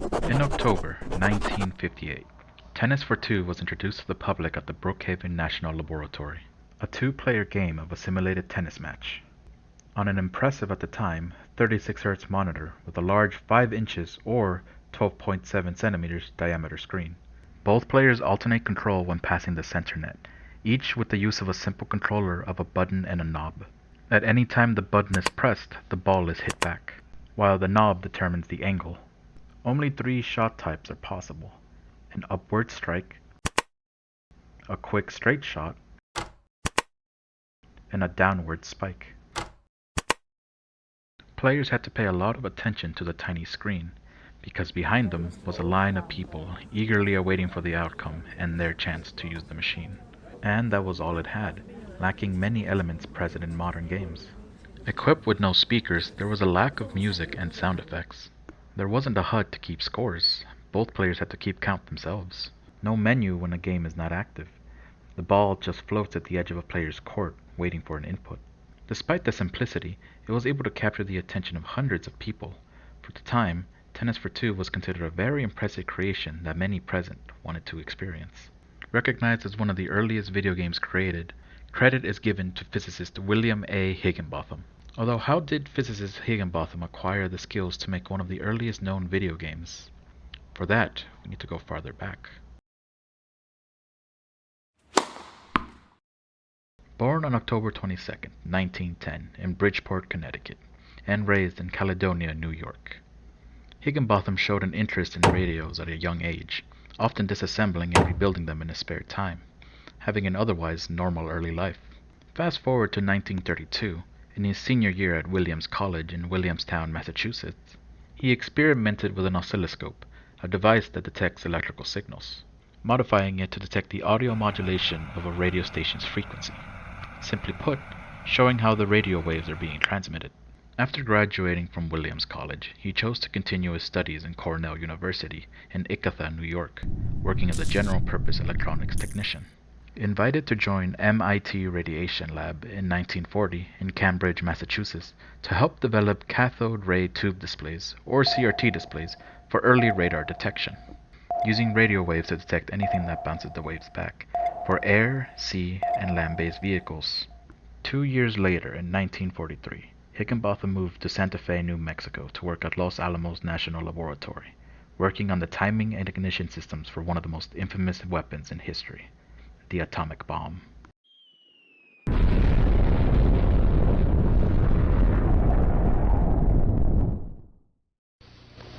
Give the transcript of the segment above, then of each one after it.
In October 1958, Tennis for Two was introduced to the public at the Brookhaven National Laboratory, a two-player game of a simulated tennis match. On an impressive at the time 36 Hz monitor with a large 5 inches or 12.7 centimeters diameter screen. Both players alternate control when passing the center net, each with the use of a simple controller of a button and a knob. At any time the button is pressed, the ball is hit back, while the knob determines the angle. Only three shot types are possible: an upward strike, a quick straight shot, and a downward spike. Players had to pay a lot of attention to the tiny screen, because behind them was a line of people eagerly awaiting for the outcome and their chance to use the machine. And that was all it had, lacking many elements present in modern games. Equipped with no speakers, there was a lack of music and sound effects. There wasn't a HUD to keep scores. Both players had to keep count themselves. No menu when a game is not active. The ball just floats at the edge of a player's court, waiting for an input. Despite the simplicity, it was able to capture the attention of hundreds of people. For the time, Tennis for Two was considered a very impressive creation that many present wanted to experience. Recognized as one of the earliest video games created, credit is given to physicist William A. Higginbotham. Although how did physicist Higginbotham acquire the skills to make one of the earliest known video games? For that, we need to go farther back. Born on October 22, 1910, in Bridgeport, Connecticut, and raised in Caledonia, New York, Higginbotham showed an interest in radios at a young age, often disassembling and rebuilding them in his spare time, having an otherwise normal early life. Fast forward to 1932, in his senior year at Williams College in Williamstown, Massachusetts, he experimented with an oscilloscope, a device that detects electrical signals, modifying it to detect the audio modulation of a radio station's frequency. Simply put, showing how the radio waves are being transmitted. After graduating from Williams College, he chose to continue his studies in Cornell University in Ithaca, New York, working as a general-purpose electronics technician. Invited to join MIT Radiation Lab in 1940 in Cambridge, Massachusetts, to help develop cathode ray tube displays, or CRT displays, for early radar detection, using radio waves to detect anything that bounces the waves back, for air, sea, and land-based vehicles. 2 years later, in 1943, Higginbotham moved to Santa Fe, New Mexico to work at Los Alamos National Laboratory, working on the timing and ignition systems for one of the most infamous weapons in history, the atomic bomb.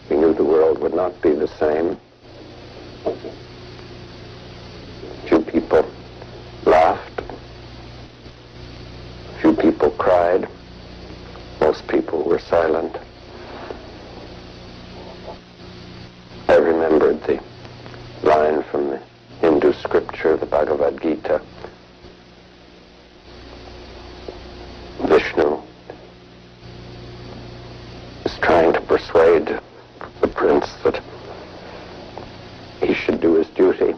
We knew the world would not be the same. Few people laughed. Few people cried. Most people were silent. I remembered the line from the Hindu scripture, the Bhagavad Gita. Vishnu is trying to persuade the prince that he should do his duty,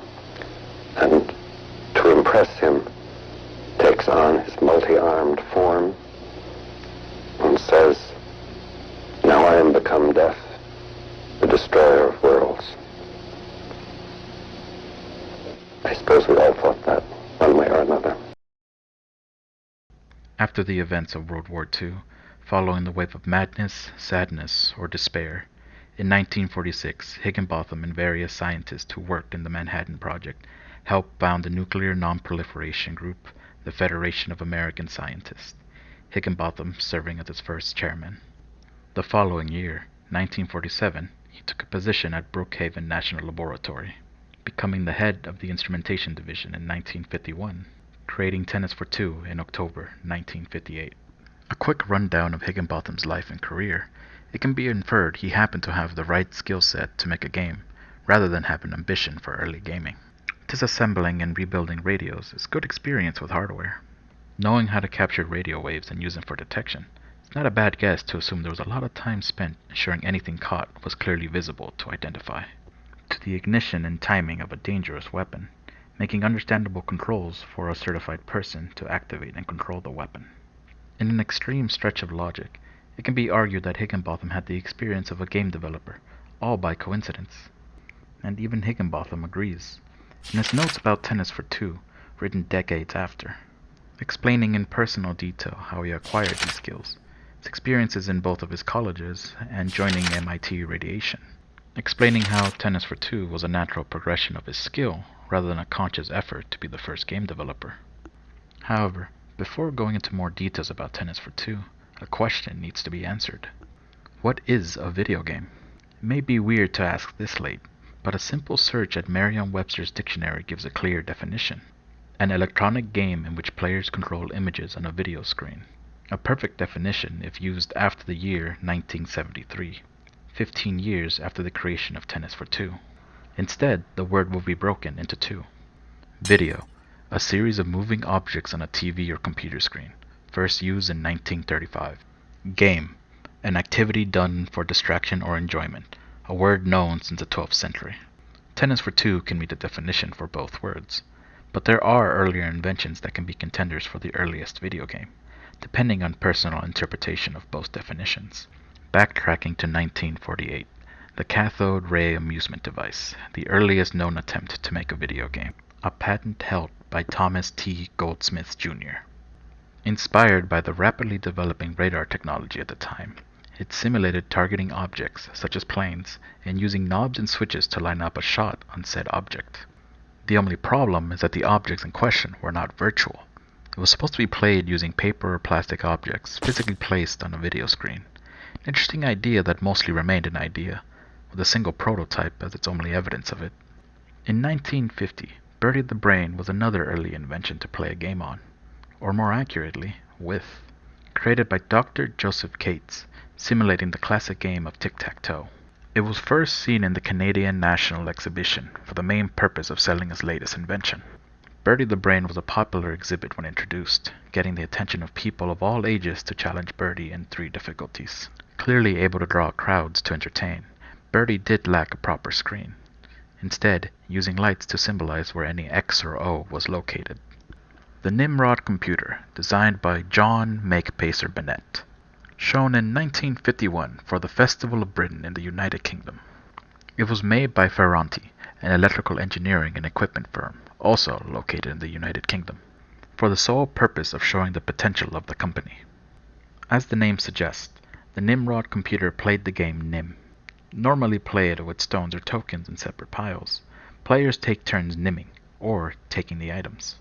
and to impress him takes on his multi-armed form and says, "Now I am become death, the destroyer of worlds." I suppose we all thought that one way or another. After the events of World War II, following the wave of madness, sadness, or despair, in 1946, Higginbotham and various scientists who worked in the Manhattan Project helped found the Nuclear Non-Proliferation Group, the Federation of American Scientists, Higginbotham serving as its first chairman. The following year, 1947, he took a position at Brookhaven National Laboratory, becoming the head of the Instrumentation Division in 1951, creating Tennis for Two in October 1958. A quick rundown of Higginbotham's life and career. It can be inferred he happened to have the right skill set to make a game, rather than have an ambition for early gaming. Disassembling and rebuilding radios is good experience with hardware. Knowing how to capture radio waves and use them for detection, it's not a bad guess to assume there was a lot of time spent ensuring anything caught was clearly visible to identify. To the ignition and timing of a dangerous weapon, making understandable controls for a certified person to activate and control the weapon. In an extreme stretch of logic, it can be argued that Higginbotham had the experience of a game developer, all by coincidence. And even Higginbotham agrees. In his notes about Tennis for Two, written decades after, explaining in personal detail how he acquired these skills, his experiences in both of his colleges, and joining MIT Radiation, explaining how Tennis for Two was a natural progression of his skill rather than a conscious effort to be the first game developer. However, before going into more details about Tennis for Two, a question needs to be answered. What is a video game? It may be weird to ask this late, but a simple search at Merriam-Webster's dictionary gives a clear definition. An electronic game in which players control images on a video screen. A perfect definition if used after the year 1973, 15 years after the creation of Tennis for Two. Instead, the word will be broken into two. Video, a series of moving objects on a TV or computer screen, first used in 1935. Game, an activity done for distraction or enjoyment, a word known since the 12th century. Tennis for Two can meet the definition for both words, but there are earlier inventions that can be contenders for the earliest video game, depending on personal interpretation of both definitions. Backtracking to 1948, the cathode ray amusement device, the earliest known attempt to make a video game, a patent held by Thomas T. Goldsmith Jr. Inspired by the rapidly developing radar technology at the time, it simulated targeting objects, such as planes, and using knobs and switches to line up a shot on said object. The only problem is that the objects in question were not virtual. It was supposed to be played using paper or plastic objects physically placed on a video screen. An interesting idea that mostly remained an idea, with a single prototype as its only evidence of it. In 1950, Bertie the Brain was another early invention to play a game on, or more accurately, with. Created by Dr. Joseph Cates, simulating the classic game of tic-tac-toe. It was first seen in the Canadian National Exhibition for the main purpose of selling his latest invention. Bertie the Brain was a popular exhibit when introduced, getting the attention of people of all ages to challenge Bertie in 3 difficulties. Clearly able to draw crowds to entertain, Bertie did lack a proper screen, instead using lights to symbolize where any X or O was located. The Nimrod computer, designed by John Makepeace Bennett, shown in 1951 for the Festival of Britain in the United Kingdom. It was made by Ferranti, an electrical engineering and equipment firm, also located in the United Kingdom, for the sole purpose of showing the potential of the company. As the name suggests, the Nimrod computer played the game Nim. Normally played with stones or tokens in separate piles, players take turns nimming, or taking the items.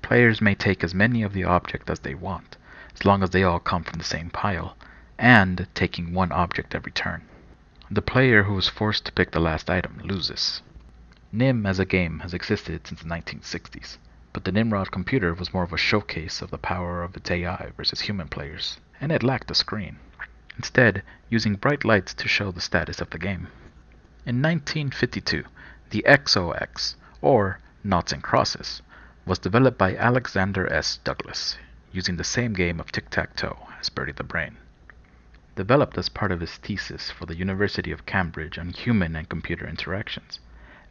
Players may take as many of the object as they want, as long as they all come from the same pile, and taking one object every turn. The player who is forced to pick the last item loses. Nim as a game has existed since the 1960s, but the Nimrod computer was more of a showcase of the power of its AI versus human players, and it lacked a screen, instead using bright lights to show the status of the game. In 1952, the XOX, or Noughts and Crosses, was developed by Alexander S. Douglas, using the same game of tic-tac-toe as Bertie the Brain. Developed as part of his thesis for the University of Cambridge on human and computer interactions,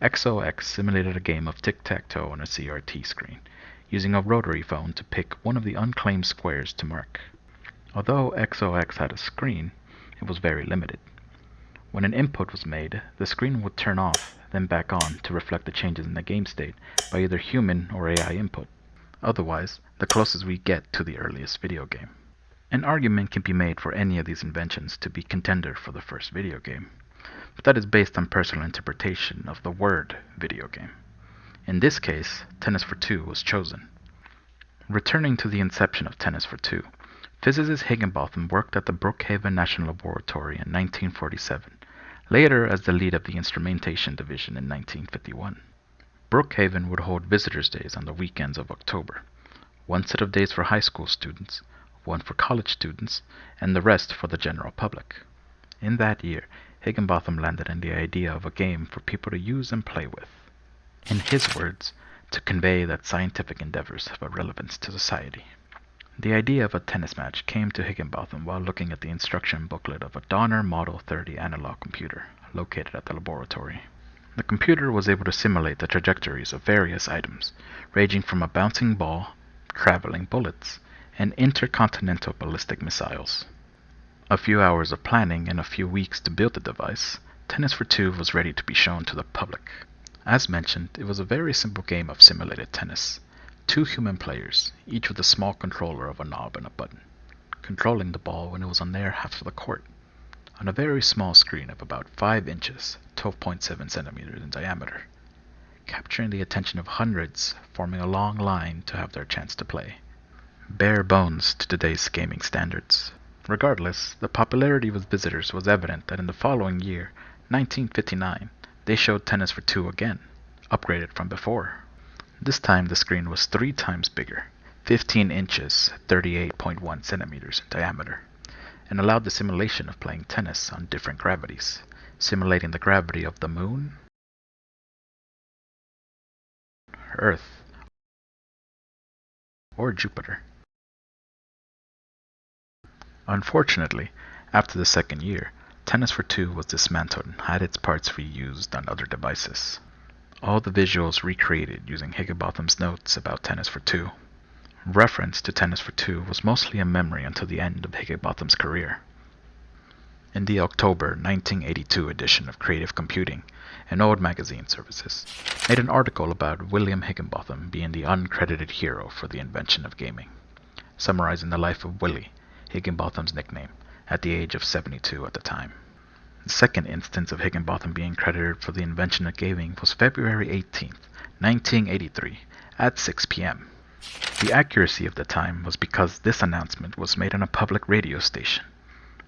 XOX simulated a game of tic-tac-toe on a CRT screen, using a rotary phone to pick one of the unclaimed squares to mark. Although XOX had a screen, it was very limited. When an input was made, the screen would turn off, then back on to reflect the changes in the game state by either human or AI input. Otherwise, the closest we get to the earliest video game. An argument can be made for any of these inventions to be contender for the first video game, but that is based on personal interpretation of the word video game. In this case, Tennis for Two was chosen. Returning to the inception of Tennis for Two, physicist Higginbotham worked at the Brookhaven National Laboratory in 1947, later as the lead of the instrumentation division in 1951. Brookhaven would hold visitors' days on the weekends of October, one set of days for high school students, one for college students, and the rest for the general public. In that year, Higginbotham landed on the idea of a game for people to use and play with. In his words, to convey that scientific endeavors have a relevance to society. The idea of a tennis match came to Higginbotham while looking at the instruction booklet of a Donner Model 30 analog computer located at the laboratory. The computer was able to simulate the trajectories of various items, ranging from a bouncing ball, traveling bullets, and intercontinental ballistic missiles. A few hours of planning and a few weeks to build the device, Tennis for Two was ready to be shown to the public. As mentioned, it was a very simple game of simulated tennis. 2 human players, each with a small controller of a knob and a button, controlling the ball when it was on their half of the court, on a very small screen of about 5 inches, 12.7 centimeters in diameter, capturing the attention of hundreds, forming a long line to have their chance to play. Bare bones to today's gaming standards. Regardless, the popularity with visitors was evident that in the following year, 1959, they showed Tennis for Two again, upgraded from before. This time the screen was 3 times bigger, 15 inches, 38.1 centimeters in diameter, and allowed the simulation of playing tennis on different gravities, simulating the gravity of the Moon, Earth, or Jupiter. Unfortunately, after the second year, Tennis for Two was dismantled and had its parts reused on other devices. All the visuals recreated using Higginbotham's notes about Tennis for Two. Reference to Tennis for Two was mostly a memory until the end of Higginbotham's career. In the October 1982 edition of Creative Computing, an old magazine services, made an article about William Higginbotham being the uncredited hero for the invention of gaming, summarizing the life of Willie, Higginbotham's nickname, at the age of 72 at the time. The second instance of Higginbotham being credited for the invention of gaming was February 18, 1983, at 6 p.m. The accuracy of the time was because this announcement was made on a public radio station,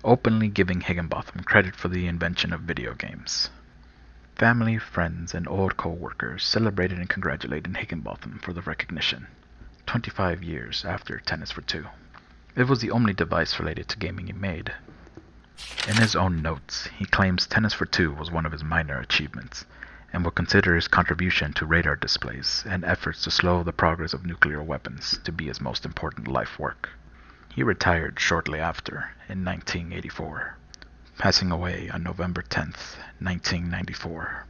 openly giving Higginbotham credit for the invention of video games. Family, friends, and old co-workers celebrated and congratulated Higginbotham for the recognition, 25 years after Tennis for Two. It was the only device related to gaming he made. In his own notes, he claims Tennis for Two was one of his minor achievements, and will consider his contribution to radar displays and efforts to slow the progress of nuclear weapons to be his most important life work. He retired shortly after, in 1984, passing away on November 10, 1994.